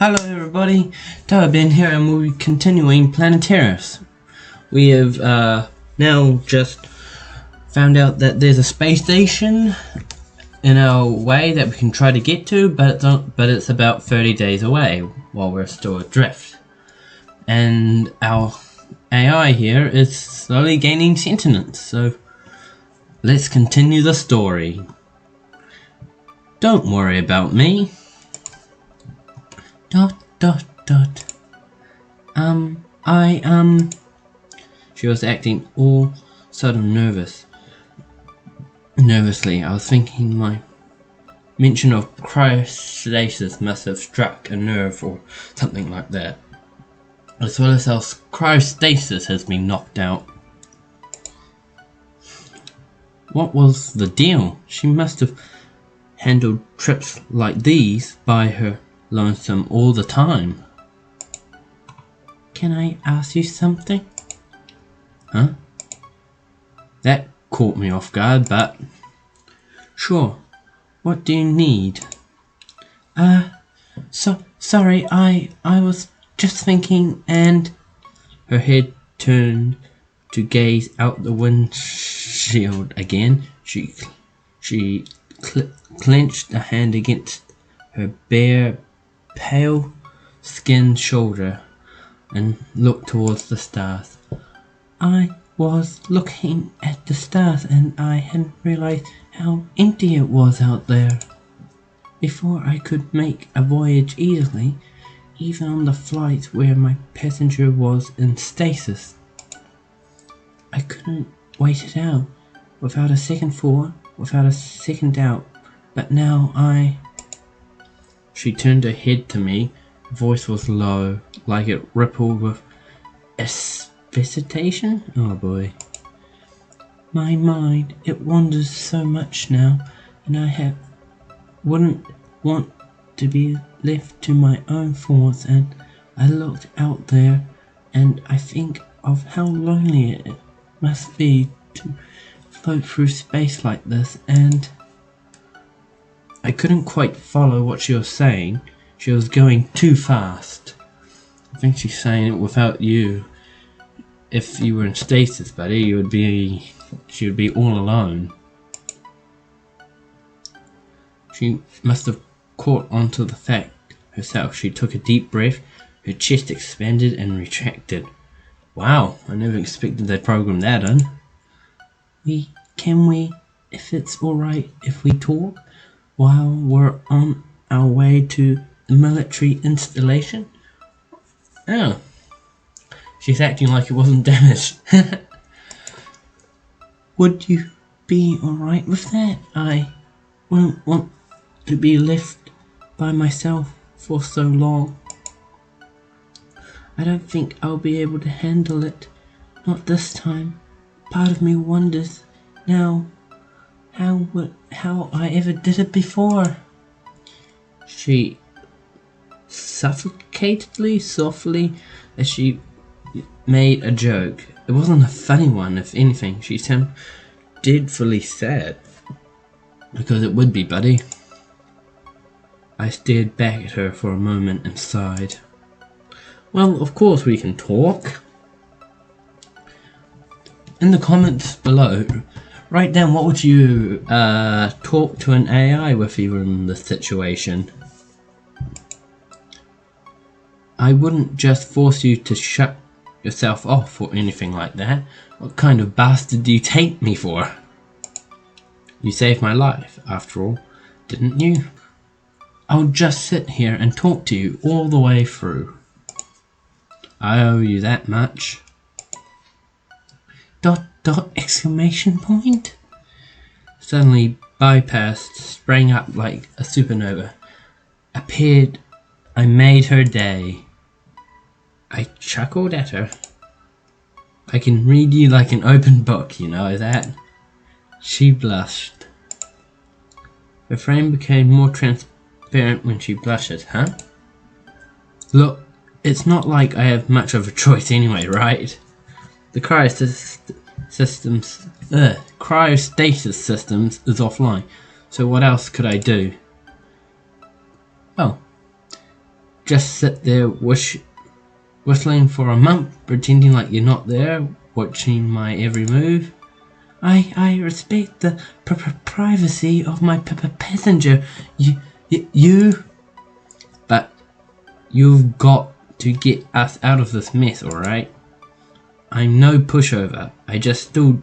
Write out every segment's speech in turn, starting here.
Hello everybody, Ben here and we'll be continuing Palinurus. We have now just found out that there's a space station in our way that we can try to get to, but it's about 30 days away while we're still adrift. And our AI here is slowly gaining sentience, so let's continue the story. Don't worry about me. ... She was acting all sudden nervously. I was thinking my mention of cryostasis must have struck a nerve or something like that. As well as our cryostasis has been knocked out. What was the deal? She must have handled trips like these by her lonesome all the time. Can I ask you something? Huh? That caught me off guard, but sure. What do you need? Sorry, I was just thinking, and her head turned to gaze out the windshield again. She clenched a hand against her bare, pale-skinned shoulder and looked towards the stars. I was looking at the stars and I hadn't realized how empty it was out there. Before I could make a voyage easily, even on the flights where my passenger was in stasis. I couldn't wait it out, without a second thought, without a second doubt, but now She turned her head to me. Her voice was low, like it rippled with expectation. Oh boy. My mind, it wanders so much now, and I wouldn't want to be left to my own thoughts, and I looked out there, and I think of how lonely it must be to float through space like this, and I couldn't quite follow what she was saying. She was going too fast. I think she's saying it without you. If you were in stasis, buddy, she would be all alone. She must have caught onto the fact herself. She took a deep breath. Her chest expanded and retracted. Wow, I never expected they'd program that in. Can we, if it's alright, if we talk while we're on our way to the military installation? Oh. She's acting like it wasn't damaged. Would you be alright with that? I won't want to be left by myself for so long. I don't think I'll be able to handle it. Not this time. Part of me wonders now how I ever did it before. She suffocatedly, softly, as she made a joke. It wasn't a funny one, if anything. She sounded dreadfully sad. Because it would be, buddy. I stared back at her for a moment and sighed. Well, of course we can talk. In the comments below, write down what would you talk to an AI with if you were in this situation. I wouldn't just force you to shut yourself off or anything like that. What kind of bastard do you take me for? You saved my life, after all, didn't you? I'll just sit here and talk to you all the way through. I owe you that much. ... exclamation point? Suddenly bypassed, sprang up like a supernova. Appeared. I made her day. I chuckled at her. I can read you like an open book, you know that? She blushed. Her frame became more transparent when she blushed, huh? Look, it's not like I have much of a choice anyway, right? The cryostasis systems is offline, so what else could I do? Oh. just sit there whistling for a month, pretending like you're not there, watching my every move. I respect the privacy of my passenger. You, but you've got to get us out of this mess, alright? I'm no pushover. I just still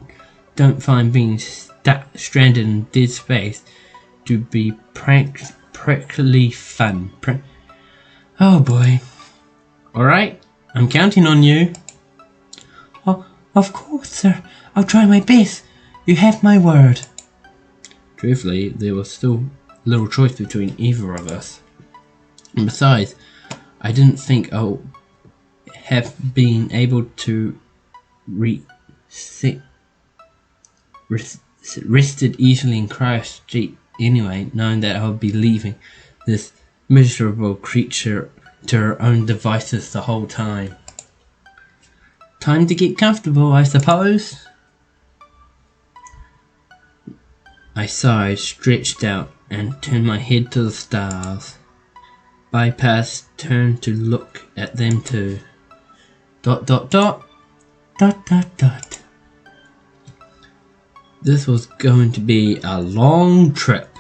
don't find being stranded in dead space to be practically fun. Oh boy. Alright, I'm counting on you. Oh, of course, sir. I'll try my best. You have my word. Truthfully, there was still little choice between either of us. And besides, I didn't think I'll have been able to rested easily in Christ Street anyway, knowing that I would be leaving this miserable creature to her own devices the whole time. Time to get comfortable, I suppose. I sighed, stretched out, and turned my head to the stars. Bypass turned to look at them too. ... This was going to be a long trip.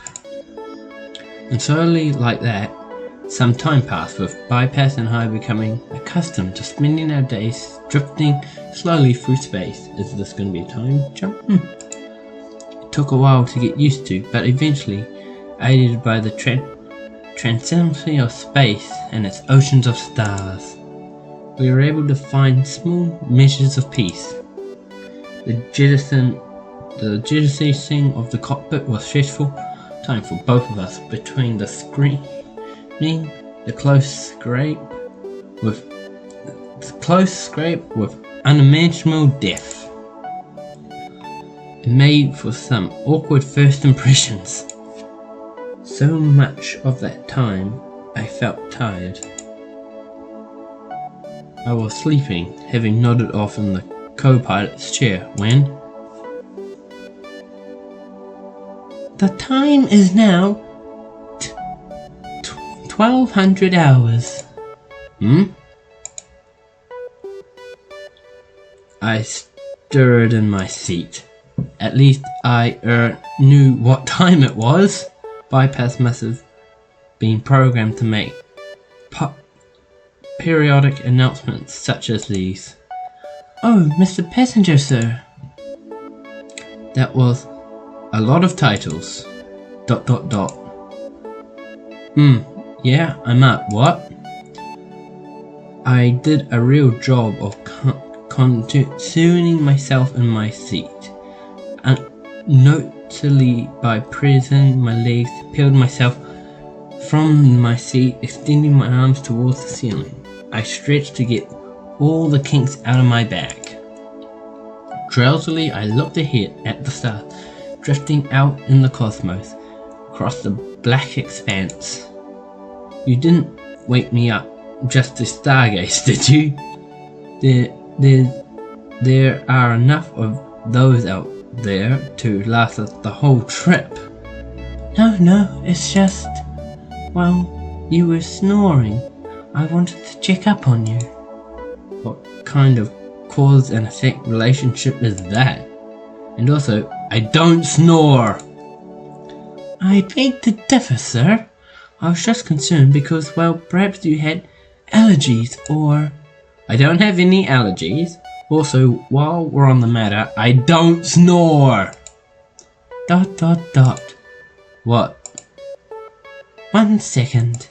And slowly like that, some time passed, with Bypass and I becoming accustomed to spending our days drifting slowly through space. Is this going to be a time jump? It took a while to get used to, but eventually, aided by the transcendency of space and its oceans of stars, we were able to find small measures of peace. The jettisoning of the cockpit was stressful time for both of us, between the screaming, the close scrape with unimaginable death. It made for some awkward first impressions. So much of that time I felt tired. I was sleeping, having nodded off in the co-pilot's chair, when the time is now 1200 hours. I stirred in my seat. At least I knew what time it was. Bypass must have been programmed to make periodic announcements such as these. Oh, Mr. Passenger, sir. That was a lot of titles. ... Yeah, I'm up. What? I did a real job of conditioning myself in my seat. Notably by pressing my legs, peeled myself from my seat, extending my arms towards the ceiling. I stretched to get all the kinks out of my back. Drowsily, I looked ahead at the stars, drifting out in the cosmos, across the black expanse. You didn't wake me up just to stargaze, did you? There are enough of those out there to last us the whole trip. No, it's just, well, you were snoring. I wanted to check up on you. What kind of cause and effect relationship is that? And also, I don't snore! I beg to differ, sir. I was just concerned because, well, perhaps you had allergies or... I don't have any allergies. Also, while we're on the matter, I don't snore! ... What? 1 second.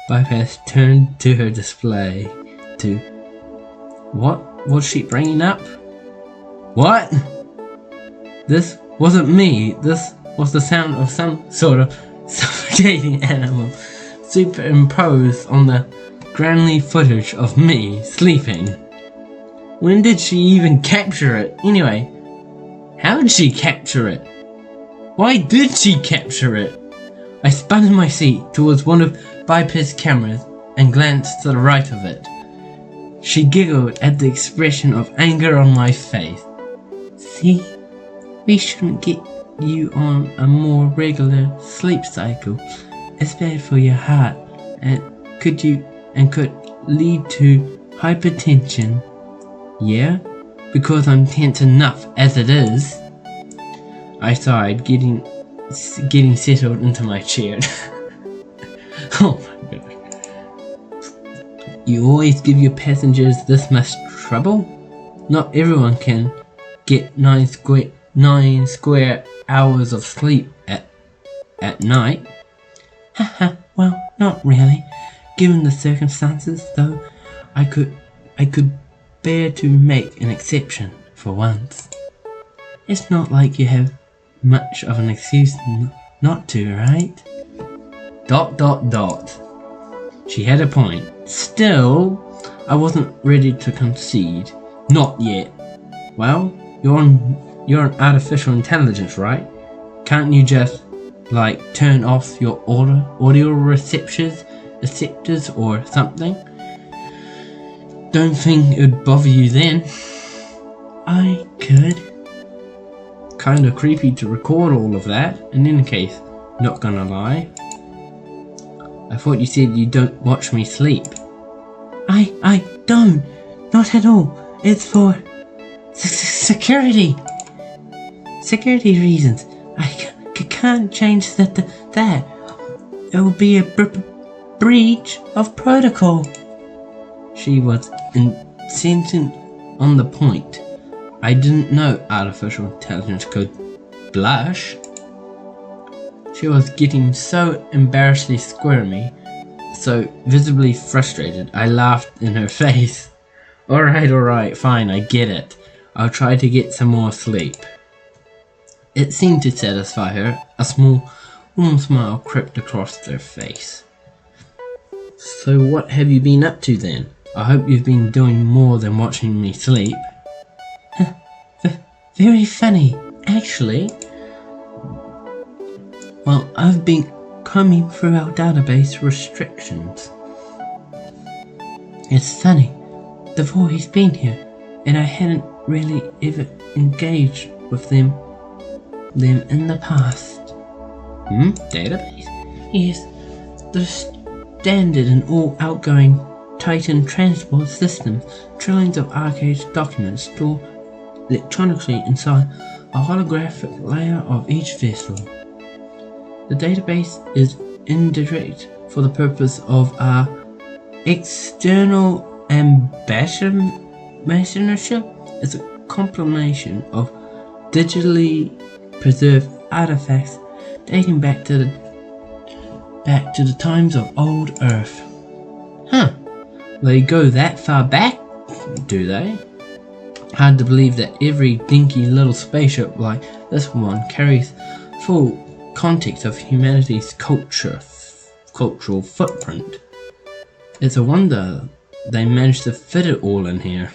Bypass turned to her display to... What was she bringing up? What? This wasn't me. This was the sound of some sort of suffocating animal superimposed on the grainy footage of me sleeping. When did she even capture it? Anyway, how did she capture it? Why did she capture it? I spun in my seat towards one of Bypass' cameras and glanced to the right of it. She giggled at the expression of anger on my face. See, we shouldn't get you on a more regular sleep cycle. It's bad for your heart, and could lead to hypertension. Yeah? Because I'm tense enough as it is. I sighed, getting settled into my chair. Oh my goodness. You always give your passengers this much trouble? Not everyone can get 9 square hours of sleep at night. Haha, well, not really. Given the circumstances, though, I could bear to make an exception for once. It's not like you have much of an excuse not to, right? ... She had a point. Still, I wasn't ready to concede. Not yet. Well, you're an artificial intelligence, right? Can't you just, turn off your audio receptors or something? Don't think it would bother you then. I could. Kinda creepy to record all of that. In any case, not gonna lie. I thought you said you don't watch me sleep. I don't. Not at all. It's for security. Security reasons. I can't change that. It will be a breach of protocol. She was insistent on the point. I didn't know artificial intelligence could blush. She was getting so embarrassingly squirmy, so visibly frustrated, I laughed in her face. Alright, fine, I get it. I'll try to get some more sleep. It seemed to satisfy her. A small, warm smile crept across her face. So what have you been up to then? I hope you've been doing more than watching me sleep. Very funny, actually. Well, I've been combing through our database restrictions. It's funny, they've always been here, and I hadn't really ever engaged with them in the past. Database? Yes, the standard in all outgoing Titan transport systems. Trillions of archaic documents stored electronically inside a holographic layer of each vessel. The database is indirect for the purpose of our external ambassadorship. It's a compilation of digitally preserved artifacts dating back to the times of old Earth. Huh? They go that far back, do they? Hard to believe that every dinky little spaceship like this one carries full context of humanity's cultural footprint. It's a wonder they managed to fit it all in here.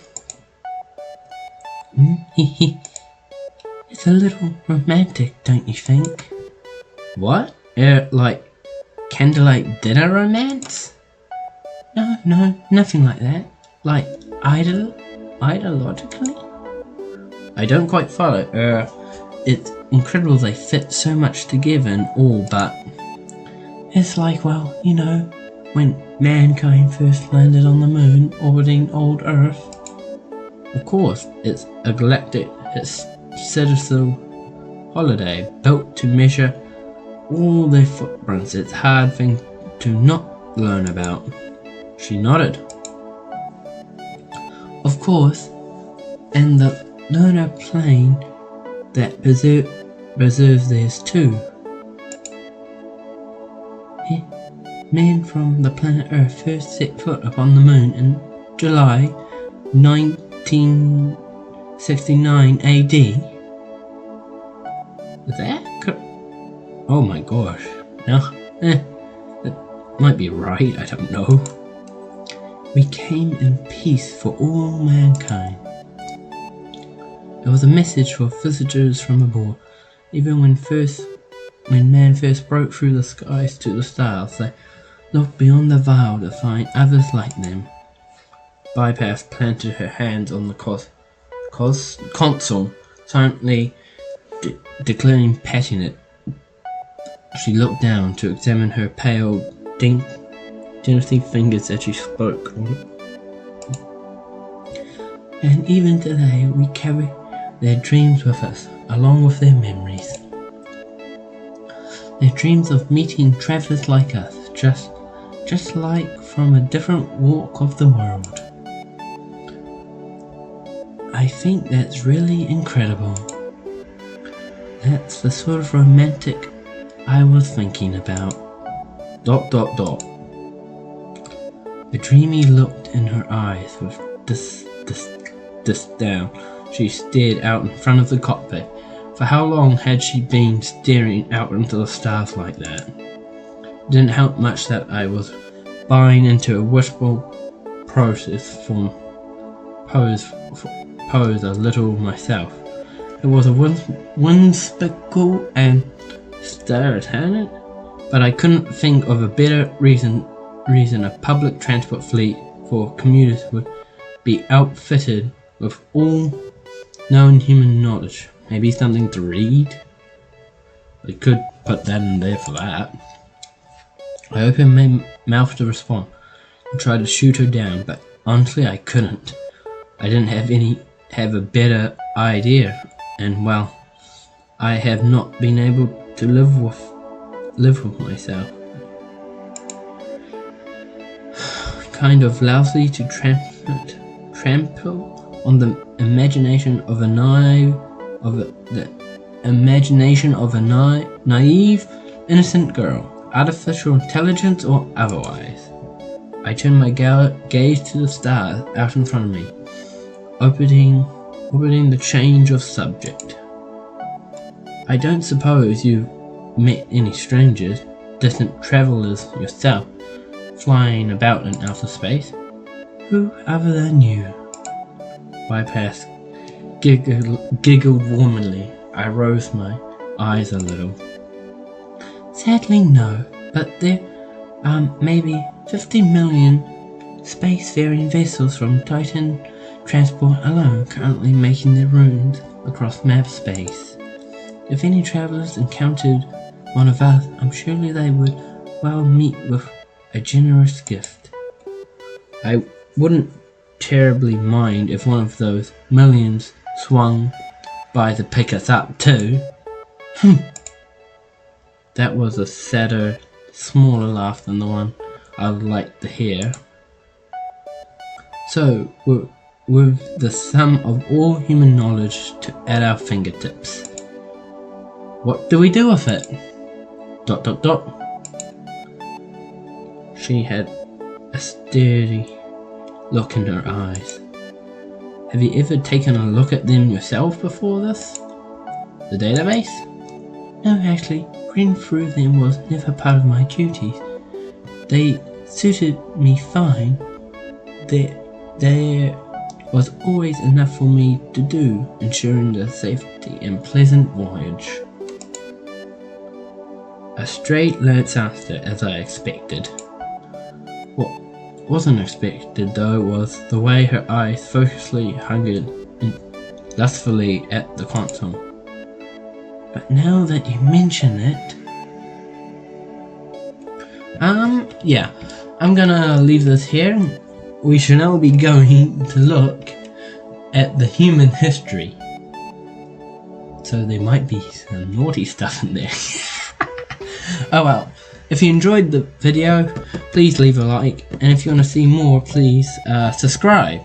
It's a little romantic, don't you think? What? Like candlelight dinner romance? No, nothing like that. Like ideologically? I don't quite follow. It's incredible they fit so much together and all, but it's like, well, you know, when mankind first landed on the moon, orbiting old Earth. Of course, it's a galactic citizen holiday built to measure all their footprints. It's a hard thing to not learn about. She nodded. Of course, and the lunar plane that preserves theirs too. Men from the planet Earth first set foot upon the moon in July 1969 AD. Oh my gosh. Now, that might be right, I don't know. We came in peace for all mankind. It was a message for visitors from aboard. Even when man first broke through the skies to the stars, they looked beyond the veil to find others like them. Bypass planted her hands on the console, silently declaring passionate. She looked down to examine her pale, Didn't see fingers as she spoke. And even today, we carry their dreams with us, along with their memories. Their dreams of meeting travelers like us, just like from a different walk of the world. I think that's really incredible. That's the sort of romantic I was thinking about. ... The dreamy look in her eyes was down. She stared out in front of the cockpit. For how long had she been staring out into the stars like that? It didn't help much that I was buying into a wishful pose a little myself. It was a whimsical and startling, but I couldn't think of a better reason a public transport fleet for commuters would be outfitted with all known human knowledge. Maybe something to read? I could put that in there for that. I opened my mouth to respond and tried to shoot her down, but honestly I couldn't. I didn't have a better idea, and well, I have not been able to live with myself. Kind of lousy to trample on the imagination of a naive, innocent girl, artificial intelligence or otherwise. I turned my gaze to the stars out in front of me, opening the change of subject. I don't suppose you've met any strangers, distant travelers yourself, flying about in outer space? Who other than you? Bypass giggled warmly. I rose my eyes a little. Sadly no, but there are maybe 50 million spacefaring vessels from Titan Transport alone currently making their rounds across map space. If any travelers encountered one of us, I'm sure they would well meet with a generous gift. I wouldn't terribly mind if one of those millions swung by to pick us up too. That was a sadder, smaller laugh than the one I would like to hear. So, with the sum of all human knowledge at our fingertips, what do we do with it? ... She had a steady look in her eyes. Have you ever taken a look at them yourself before this? The database? No, actually, reading through them was never part of my duties. They suited me fine. There was always enough for me to do, ensuring the safety and pleasant voyage. A straight lance answer, as I expected. What wasn't expected, though, was the way her eyes focusedly hungered lustfully at the console. But now that you mention it... yeah, I'm gonna leave this here. We should now be going to look at the human history. So there might be some naughty stuff in there. Oh well, if you enjoyed the video, please leave a like, and if you want to see more, please subscribe.